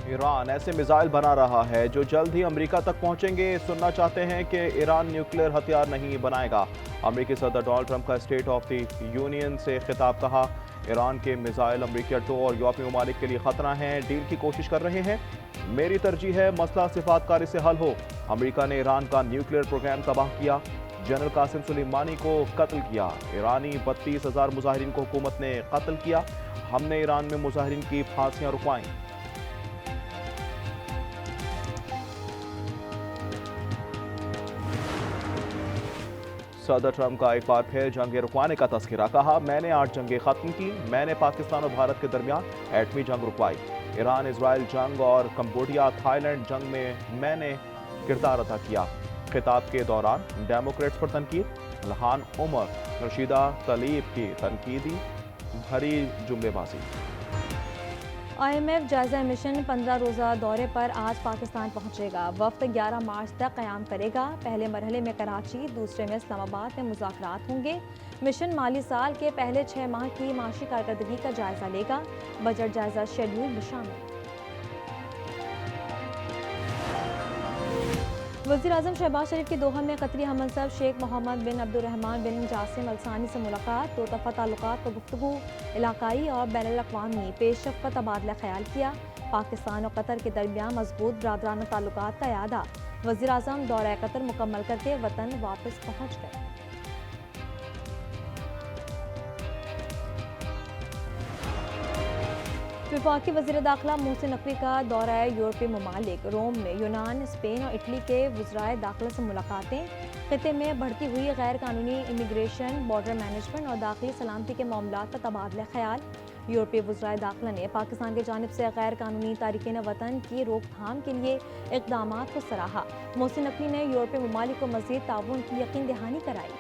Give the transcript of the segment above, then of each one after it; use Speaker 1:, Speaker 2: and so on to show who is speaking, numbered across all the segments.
Speaker 1: Iran ऐसे missile बना रहा है जो जल्द ही अमेरिका तक पहुंचेंगे। सुनना चाहते हैं कि ईरान न्यूक्लियर हथियार नहीं बनाएगा। अमेरिकी सदर डोनाल्ड ट्रंप का स्टेट ऑफ द यूनियन से खिताब। कहा, ईरान के मिसाइल अमेरिकी अड्डों और यूरोपीय ममालिक के लिए खतरा हैं। डील की कोशिश कर रहे हैं। मेरी तरजीह है मसला सिफातकारी से हल हो। अमेरिका ने ईरान का न्यूक्लियर प्रोग्राम तबाह किया। जनरल कासिम सुलेमानी को कत्ल किया। ईरानी 32,000 मुजाहिरीन को हुकूमत ने कत्ल किया। हमने ईरान में मुजाहिरीन की फांसियां रुकवाईं। सदर ट्रंप का एक बार फिर जंगें रुकवाने का तस्करा। कहा, मैंने 8 जंगें खत्म की। मैंने पाकिस्तान और भारत के दरमियान एटमी जंग रुकवाई। ईरान इजराइल जंग और कंबोडिया थाईलैंड जंग में मैंने किरदार अदा किया। खिताब के दौरान डेमोक्रेट्स पर तनकीद। लहान उमर रशीदा तलीब की तनकीदी भरी जुमलेबाजी।
Speaker 2: IMF जायजा मिशन 15 रोज़ा दौरे पर आज पाकिस्तान पहुंचेगा। वफ्द 11 मार्च तक क़याम करेगा। पहले मरहले में कराची, दूसरे में इस्लामाबाद में मुज़ाकरात होंगे। मिशन माली साल के पहले 6 माह की माशी कारकर्दगी का जायजा लेगा। बजट जायजा शेड्यूल में शामिल। वज़ीर-ए-आज़म शहबाज शरीफ की दोहा में कतरी हमनसब शेख मोहम्मद बिन अब्दुर्रहमान बिन जासिम अल सानी से मुलाकात। दो तरफ़ा ताल्लुकात पर गुफ्तगू, इलाकाई और बैनुल-अक़वामी पेशरफ़्त पर तबादला ख्याल किया। पाकिस्तान और कतर के दरमियान मजबूत बरादराना ताल्लुकात का इआदा। वज़ीर-ए-आज़म दौरा कतर मुकम्मल करके वतन वापस पहुँच गए। वफाकी वज़ीर दाखिला मोहसिन नकवी का दौरा यूरोपीय ममालिक। रोम में यूनान, स्पेन और इटली के वज़राए दाखिला से मुलाकातें। खिते में बढ़ती हुई गैर कानूनी इमिग्रेशन, बॉर्डर मैनेजमेंट और दाखिली सलामती के मामलात पर तबादला ख्याल। यूरोपीय वज़राए दाखिला ने पाकिस्तान की जानिब से गैर कानूनी तारिकीन वतन की रोकथाम के लिए इक़दामात को सराहा। मोहसिन नकवी ने यूरोपीय ममालिक को मज़ीद ताउन की यकीन दहानी कराई।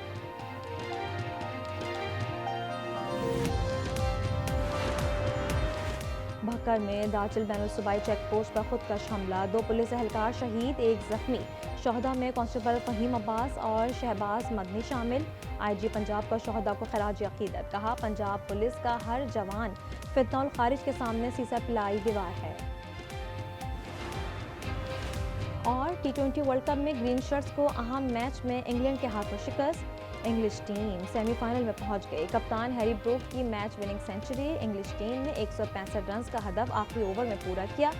Speaker 2: भक्कर में दाचिल बैनुल-सूबाई चेक पोस्ट पर खुदकश हमला। 2 पुलिस एहलकार शहीद, 1 जख्मी। शहदा में कांस्टेबल फहीम अब्बास और शहबाज मदनी शामिल। IG पंजाब का शहदा को खराज अकीदत। कहा, पंजाब पुलिस का हर जवान फितनौल खारिज के सामने सीसा पिलाई दीवार है। और T20 वर्ल्ड कप में ग्रीन शर्ट्स को अहम मैच में इंग्लैंड के हाथों शिकस्त। इंग्लिश टीम सेमीफाइनल में पहुंच गई। कप्तान हैरी ब्रूक की match winning century. English team ने 165 रन का हदफ आखिरी ओवर में पूरा किया।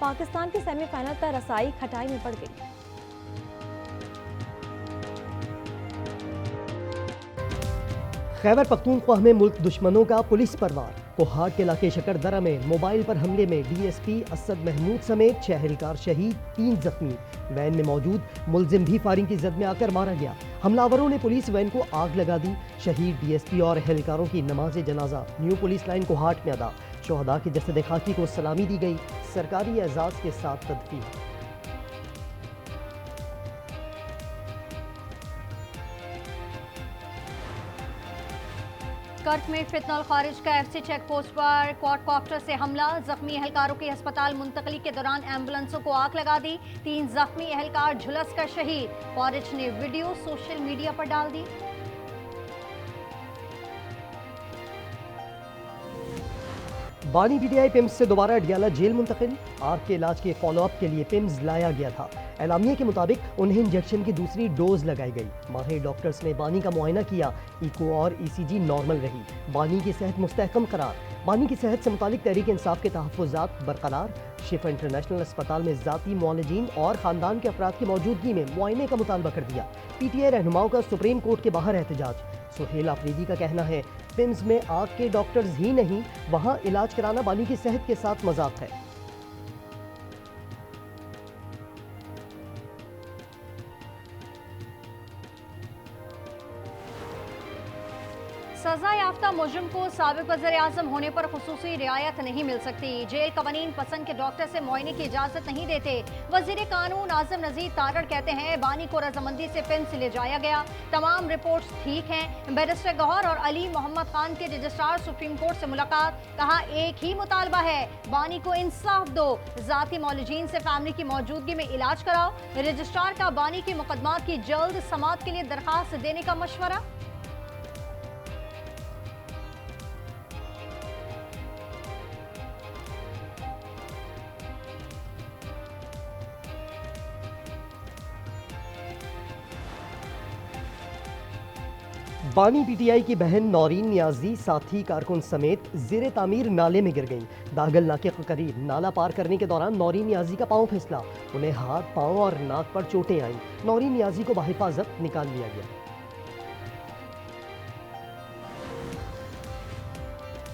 Speaker 2: पाकिस्तान की सेमीफाइनल तक रसाई खटाई में पड़ गई।
Speaker 3: खैबर पख्तूनख्वा में मुल्क दुश्मनों का पुलिस परवार। कोहाट के इलाके शकरदरा में मोबाइल पर हमले में DSP असद महमूद समेत 6 एहलकार शहीद, 3 जख्मी। वैन में मौजूद मुलजिम भी फायरिंग की जद में आकर मारा गया। हमलावरों ने पुलिस वैन को आग लगा दी। शहीद DSP और एहलकारों की नमाज जनाजा न्यू पुलिस लाइन कोहाट में अदा। शोहदा की जसद खाकी को सलामी दी गई। सरकारी एजाज के साथ तदफीन।
Speaker 4: कर्क में फितनौल खारिज का FC चेक पोस्ट पर क्वाडकॉप्टर से हमला। जख्मी एहलकारों की अस्पताल मुंतकली के दौरान एम्बुलेंसों को आग लगा दी। 3 जख्मी एहलकार झुलस कर शहीद। फौज ने वीडियो सोशल मीडिया पर डाल दी।
Speaker 3: बानी PTI पिम्स से दोबारा अडियाला जेल मुंतकिल। आग के इलाज के फॉलोअप के लिए पिम्स लाया गया था। एलामिया के मुताबिक उन्हें इंजेक्शन की दूसरी डोज लगाई गई। माहिर डॉक्टर्स ने बानी का मुआयना किया। इको और ECG नॉर्मल रही। बानी की सेहत मुस्तहकम करार। बानी की सेहत से मुतालिक तहरीक इंसाफ के तहफ़्फ़ुज़ात बरकरार। शिफा इंटरनेशनल अस्पताल में ज़ाती मुआलिजीन और ख़ानदान के अफराद की मौजूदगी में मुआयने का मुतालबा कर दिया। PTI रहनुमाओं का सुप्रीम कोर्ट के बाहर एहतजाज। सुहेल आफरीदी का कहना है, पिम्स में आग के डॉक्टर्स ही नहीं, वहाँ इलाज कराना बानी की सेहत के साथ मजाक है।
Speaker 4: सजा याफ्ता मुजरिम को साबिक वज़ीर-ए-आज़म होने पर खुसूसी रियायत नहीं मिल सकती। जेल कवानीन पसंद के डॉक्टर से मुआयने की इजाजत नहीं देते। वज़ीर कानून आज़म नज़ीर तारड़ कहते हैं, बानी को रजामंदी से पिम्स ले जाया गया। तमाम रिपोर्ट्स ठीक हैं। बैरिस्टर गौहर और अली मोहम्मद खान के रजिस्ट्रार सुप्रीम कोर्ट से मुलाकात। कहा, एक ही मुतालबा है, बानी को इंसाफ दो। ज़ाती मौलजीन से फैमिली की मौजूदगी में इलाज कराओ। रजिस्ट्रार का बानी के मुकदमात की जल्द समाअत के लिए दरखास्त देने का मशवरा।
Speaker 3: बानी पीटीआई की बहन नौरीन नियाजी साथी कारकुन समेत जेर तामीर नाले में गिर गईं। दागल नाके के करीब नाला पार करने के दौरान नौरीन नियाजी का पांव फिसला। उन्हें हाथ, पांव और नाक पर चोटें आईं। नौरीन नियाजी को बाहिफाजत निकाल लिया गया।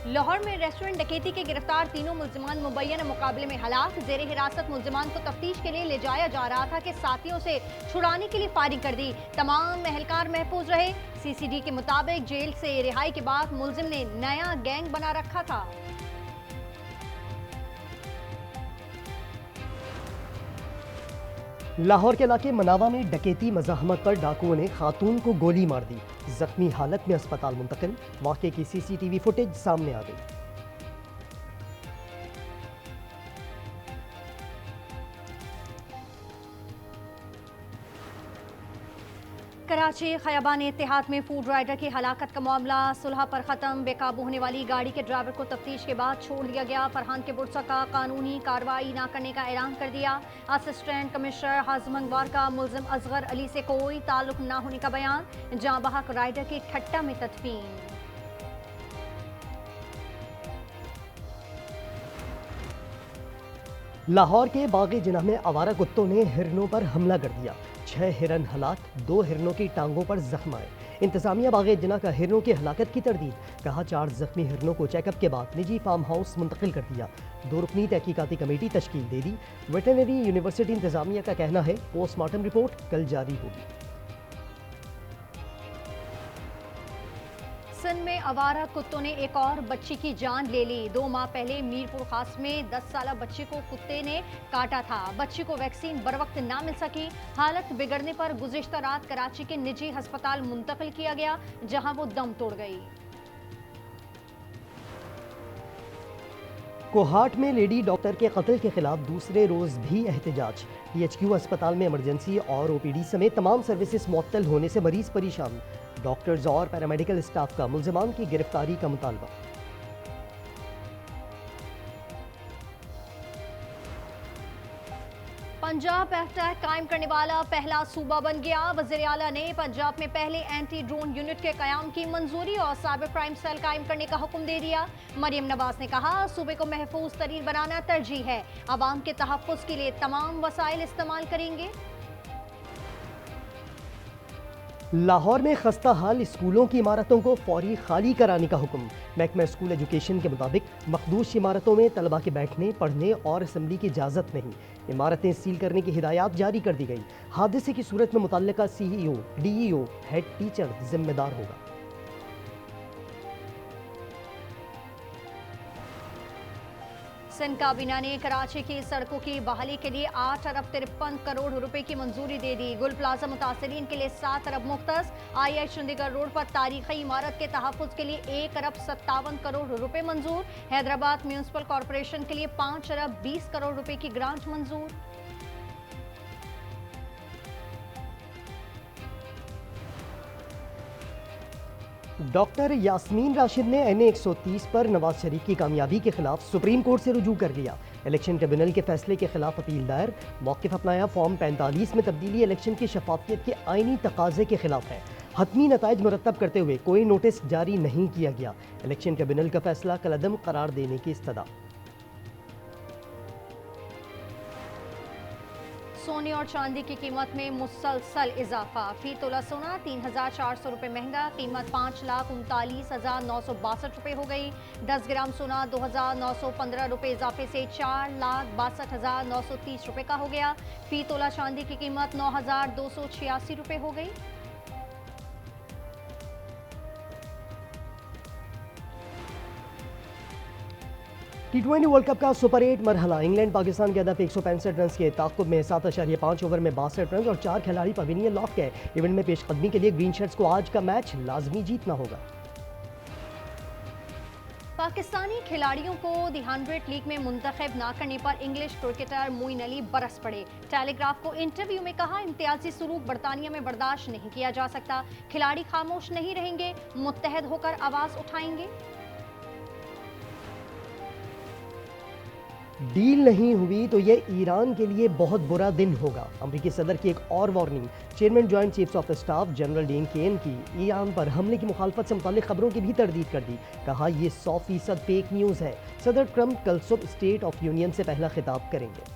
Speaker 4: लाहौर में रेस्टोरेंट डकैती के गिरफ्तार तीनों मुल्जिमान मुबैना मुकाबले में हलाक। जेर हिरासत मुल्जिमान को तफ्तीश के लिए ले जाया जा रहा था कि साथियों से छुड़ाने के लिए फायरिंग कर दी। तमाम एहलकार महफूज रहे। सीसीडी के मुताबिक जेल से रिहाई के बाद मुल्जिम ने नया गैंग बना रखा था।
Speaker 3: लाहौर के इलाके मनावा में डकैती मज़ाहमत पर डाकुओं ने खातून को गोली मार दी। जख्मी हालत में अस्पताल मुंतकिल। वाक़े की सीसीटीवी फुटेज सामने आ गई।
Speaker 4: कराची खयाबान इत्तेहाद में फूड राइडर की हलाकत का मामला सुलह पर ख़त्म। बेकाबू होने वाली गाड़ी के ड्राइवर को तफ्तीश के बाद छोड़ दिया गया। फरहान के बुरसा का कानूनी कार्रवाई न करने का ऐलान कर दिया। असिस्टेंट कमिश्नर हाज़िम अंगवार का मुल्जिम असगर अली से कोई ताल्लुक न होने का बयान। जाँ बहक राइडर की ठट्टा में तदफीन।
Speaker 3: लाहौर के बाग जिना में आवारा कुत्तों ने हिरनों पर हमला कर दिया। 6 हिरन हलाक, 2 हिरनों की टांगों पर जख्म आए। इंतजामिया बाग जिना का हिरनों की हलाकत की तरदीद। कहा 4 जख्मी हिरनों को चेकअप के बाद निजी फार्म हाउस मुंतकिल कर दिया। 2 रुकनी तहकीकाती कमेटी तश्कील दे दी। वेटरनरी यूनिवर्सिटी इंतजामिया का कहना है पोस्टमार्टम रिपोर्ट कल जारी होगी।
Speaker 4: सिंध में आवारा कुत्तों ने एक और बच्ची की जान ले ली। 2 माह पहले मीरपुर खास में 10 साला बच्ची को कुत्ते ने काटा था। बच्ची को वैक्सीन बर वक्त ना मिल सकी। हालत बिगड़ने पर गुज़िश्ता रात कराची के निजी अस्पताल मुंतकिल किया गया, जहां वो दम तोड़ गई।
Speaker 3: कोहाट में लेडी डॉक्टर के कत्ल के खिलाफ दूसरे रोज भी एहतजाज। PHQ अस्पताल में इमरजेंसी और OPD समेत तमाम सर्विसेज मुअत्तल होने से मरीज परेशान। डॉक्टर्स और पैरामेडिकल स्टाफ का मुल्जिमान की गिरफ्तारी का मुतालबा।
Speaker 4: पंजाब एफटैक कायम करने वाला पहला सूबा बन गया। वज़ीर आला ने पंजाब में पहले एंटी ड्रोन यूनिट के कयाम की मंजूरी और साइबर क्राइम सेल कायम करने का हुक्म दे दिया। मरियम नवाज ने कहा सूबे को महफूज तरीन बनाना तरजीह है। आवाम के तहफ़्फ़ुज़ के लिए तमाम वसाइल इस्तेमाल करेंगे।
Speaker 3: लाहौर में खस्ता हाल स्कूलों की इमारतों को फौरी खाली कराने का हुक्म। महकमा स्कूल एजुकेशन के मुताबिक मखदूश इमारतों में तलबा के बैठने, पढ़ने और असम्बली की इजाज़त नहीं। इमारतें सील करने की हिदायत जारी कर दी गई। हादसे की सूरत में मुतल्लिका CEO, DEO, हेड टीचर जिम्मेदार होगा।
Speaker 4: सिंध काबीना ने कराची की सड़कों की बहाली के लिए 8 अरब 53 करोड़ रुपए की मंजूरी दे दी। गुल प्लाजा मुतासरीन के लिए 7 अरब मुख्तस। IH चंडीगढ़ रोड पर तारीखी इमारत के तहफ़्फ़ुज़ के लिए 1 अरब 57 करोड़ रुपए मंजूर। हैदराबाद म्यूनसिपल कॉरपोरेशन के लिए 5 अरब 20 करोड़ रुपए की ग्रांट मंजूर।
Speaker 3: डॉक्टर यास्मीन राशिद ने NA 130 पर नवाज शरीफ की कामयाबी के खिलाफ सुप्रीम कोर्ट से रुजू कर लिया। इलेक्शन ट्रिब्यूनल के फैसले के खिलाफ अपील दायर। मौक़िफ़ अपनाया। फॉर्म 45 में तब्दीली इलेक्शन की शफाफियत के आईनी तकाजे के खिलाफ है। हतमी नताइज मुरतब करते हुए कोई नोटिस जारी नहीं किया गया। इलेक्शन ट्रिब्यूनल का फैसला कलअदम करार देने की इस्तदा।
Speaker 4: सोने और चांदी की कीमत में मुसलसल इजाफा। फी तोला सोना 3400 रुपये महंगा, कीमत 5,39,962 रुपये हो गई। 10 ग्राम सोना 2,915 रुपये इजाफे से 4,62,930 रुपये का हो गया। फी तोला चांदी की कीमत 9,286 रुपये हो गई।
Speaker 3: T20 वर्ल्ड कप का सुपर 8 मरहला। इंग्लैंड पाकिस्तान के हदफ 165 रन के ताक़ुब में 7.5 ओवर में 62 रन और 4 खिलाड़ी पवेलियन लौट गए। इवेंट में पेशकदमी के लिए ग्रीन शर्ट्स को आज का मैच लाजमी जीतना होगा।
Speaker 4: पाकिस्तानी खिलाड़ियों को दी 100 लीग में मुंतखब ना करने पर इंग्लिश क्रिकेटर मोइन अली बरस पड़े। टेलीग्राफ को इंटरव्यू में कहा इम्तियाजी सलूक बरतानिया में बर्दाश्त नहीं किया जा सकता। खिलाड़ी खामोश नहीं रहेंगे, मुत्तहद होकर आवाज़ उठाएंगे।
Speaker 3: डील नहीं हुई तो ये ईरान के लिए बहुत बुरा दिन होगा। अमेरिकी सदर की एक और warning. Chairman joint chiefs of staff general Dan Caine की ईरान पर हमले की मुखालफत से मुताल्लिक खबरों की भी तरदीद कर दी। कहा यह 100% फेक न्यूज़ है। सदर ट्रंप कल सुबह स्टेट ऑफ यूनियन से पहला खिताब करेंगे।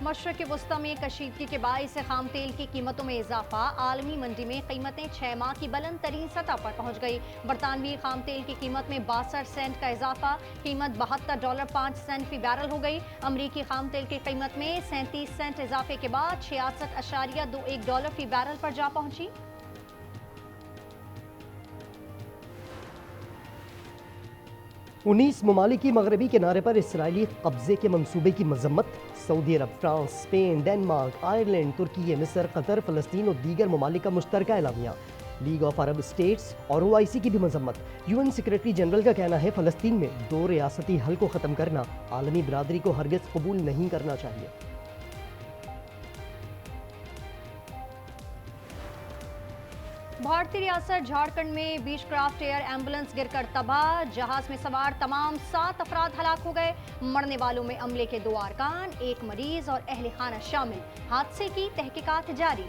Speaker 4: मशरक़ वस्ता में कशीदगी के बाइस खाम तेल की कीमतों में इजाफा। आलमी मंडी में कीमतें 6 माह की बुलंद तरीन सतह पर पहुंच गई। बरतानवी खाम तेल की कीमत में 62 सेंट का इजाफा। कीमत $72.5 फी बैरल हो गई। अमरीकी खाम तेल की कीमत में 37 सेंट इजाफे के बाद $66.21 फी बैरल पर जा पहुंची।
Speaker 3: 19 ममालिक की मगरबी किनारे पर इसराइली कब्जे के मंसूबे की मजम्मत। सऊदी अरब, फ्रांस, स्पेन, डेनमार्क, आयरलैंड, तुर्की, मिस्र, कतर, फ़लस्तीन और दीगर ममालिक का मुश्तरका एलामिया। लीग ऑफ अरब स्टेट्स और OIC की भी मजम्मत। UN सेक्रेटरी जनरल का कहना है फ़लस्तीन में 2 रियासती हल को ख़त्म करना आलमी बरादरी को हरगिज़ कबूल नहीं करना चाहिए।
Speaker 4: भारतीय रियासत झारखंड में बीचक्राफ्ट एयर एम्बुलेंस गिरकर तबाह। जहाज में सवार तमाम 7 अफराद हलाक हो गए। मरने वालों में अमले के 2 अरकान, 1 मरीज और अहले खाना शामिल। हादसे की तहकीकात जारी।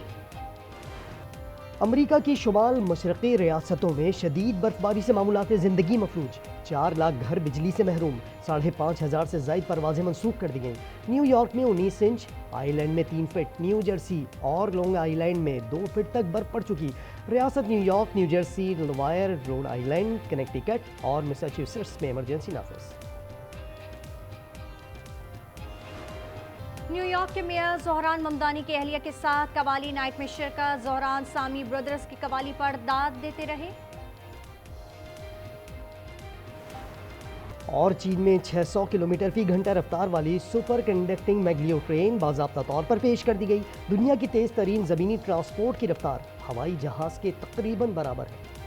Speaker 3: अमरीका की शुमाल मशरक़ी रियासतों में शदीद बर्फबारी से मामूलात ज़िंदगी मफलूज। 4 लाख घर बिजली से महरूम। 5,500 से ज़ायद परवाजें मनसूख कर दी गईं। न्यूयॉर्क में 19 इंच, आइलैंड में 3 फीट, न्यू जर्सी और लॉन्ग आइलैंड में 2 फीट तक बर्फ पड़ चुकी। रियासत New York, new Jersey, Delaware, Rhode Island, Connecticut और मैसाचुसेट्स में इमरजेंसी नाफिज।
Speaker 4: न्यूयॉर्क के मेयर ज़ोहरान ममदानी के अहलिया के साथ कवाली नाइट में शिरकत। ज़ोहरान सामी ब्रदर्स की कवाली पर दाद देते रहे।
Speaker 3: और चीन में 600 किलोमीटर फी घंटा रफ्तार वाली सुपर कंडक्टिंग मैग्लियो ट्रेन बाज़ाब्ता तौर पर पेश कर दी गई। दुनिया की तेज़ तरीन ज़मीनी ट्रांसपोर्ट की रफ्तार हवाई जहाज़ के तकरीबन बराबर है।